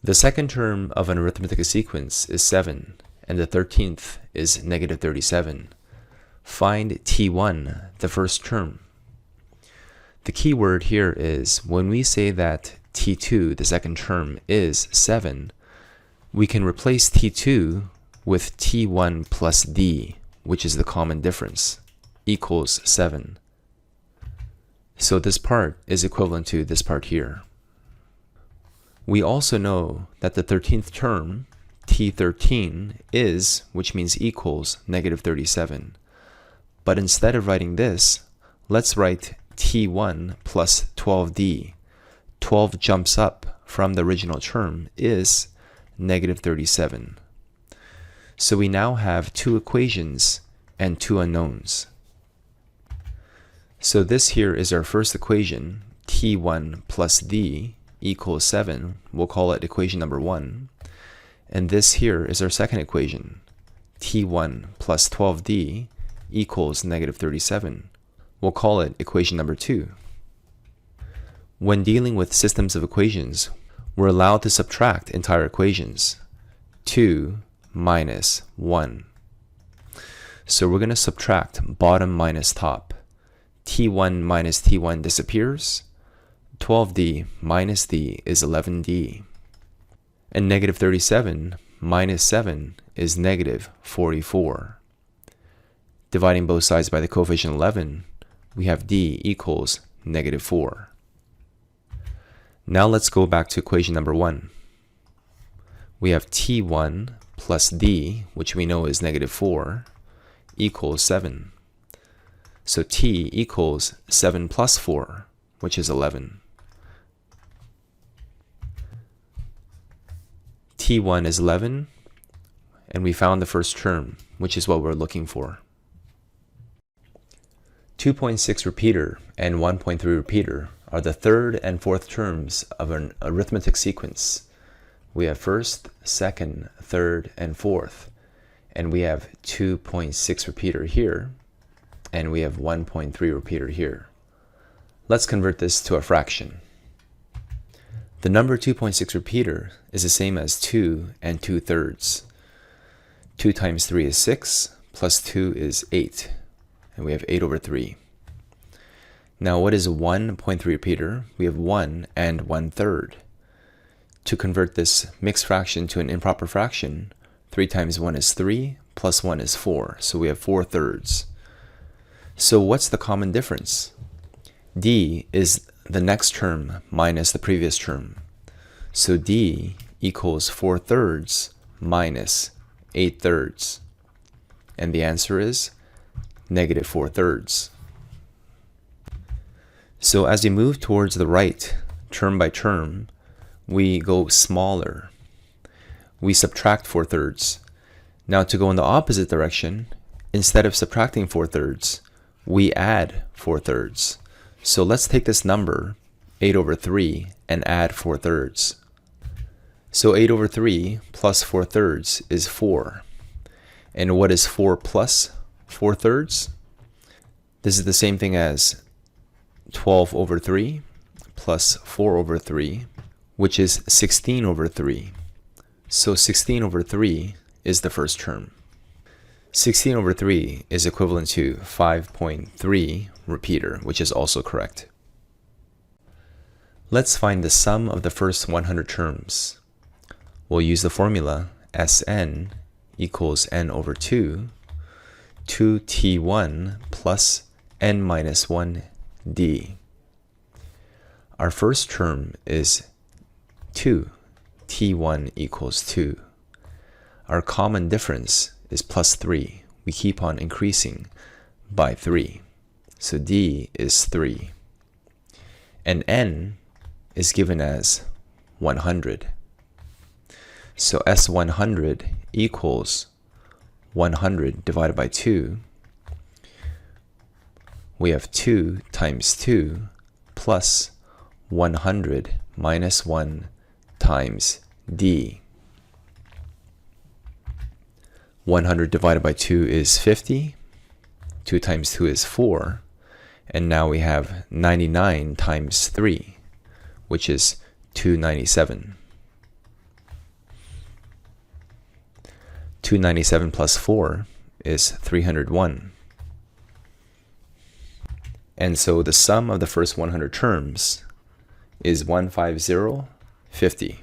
The second term of an arithmetic sequence is 7, and the 13th is negative 37. Find T1, the first term. The key word here is when we say that T2, the second term, is 7, we can replace T2 with T1 plus D, which is the common difference, equals 7. So this part is equivalent to this part here. We also know that the 13th term, T13, is, which means equals, negative 37. But instead of writing this, let's write T1 plus 12D. 12 jumps up from the original term is negative 37. So we now have two equations and two unknowns. So this here is our first equation, T1 plus D equals 7. We'll call it equation number 1. And this here is our second equation, T1 plus 12D equals negative 37. We'll call it equation number 2. When dealing with systems of equations, we're allowed to subtract entire equations. 2 minus 1. So we're going to subtract bottom minus top. T1 minus T1 disappears. 12D minus D is 11D. And negative 37 minus 7 is negative 44. Dividing both sides by the coefficient 11, we have D equals negative 4. Now let's go back to equation number 1. We have T1 plus D, which we know is negative 4, equals 7. So T equals 7 plus 4, which is 11. T1 is 11, and we found the first term, which is what we're looking for. 2.6 repeater and 1.3 repeater are the third and fourth terms of an arithmetic sequence. We have first, second, third, and fourth, and we have 2.6 repeater here, and we have 1.3 repeater here. Let's convert this to a fraction. The number 2.6 repeater is the same as 2 and 2/3. 2 times 3 is 6, plus 2 is 8, and we have 8 over 3. Now what is a 1.3 repeater? We have 1 and 1/3. To convert this mixed fraction to an improper fraction, 3 times 1 is 3, plus 1 is 4, so we have 4/3. So what's the common difference? D is the next term minus the previous term. So D equals 4/3 minus 8/3. And the answer is negative 4/3. So as we move towards the right, term by term, we go smaller. We subtract 4/3. Now to go in the opposite direction, instead of subtracting 4/3, we add 4/3. So let's take this number, 8 over 3, and add 4/3. So 8 over 3 plus 4/3 is 4. And what is 4 plus 4/3? This is the same thing as 12 over 3 plus 4 over 3, which is 16 over 3. So 16 over 3 is the first term. 16 over 3 is equivalent to 5.3 repeater, which is also correct. Let's find the sum of the first 100 terms. We'll use the formula Sn equals n over 2, 2t1 plus n minus 1d. Our first term is 2. T1 equals 2. Our common difference is plus 3. We keep on increasing by 3. So D is 3. And N is given as 100. So S100 equals 100 divided by 2. We have 2 times 2 plus 100 minus 1 times D. 100 divided by 2 is 50. 2 times 2 is 4. And now we have 99 times 3, which is 297. 297 plus 4 is 301. And so the sum of the first 100 terms is 150, 50.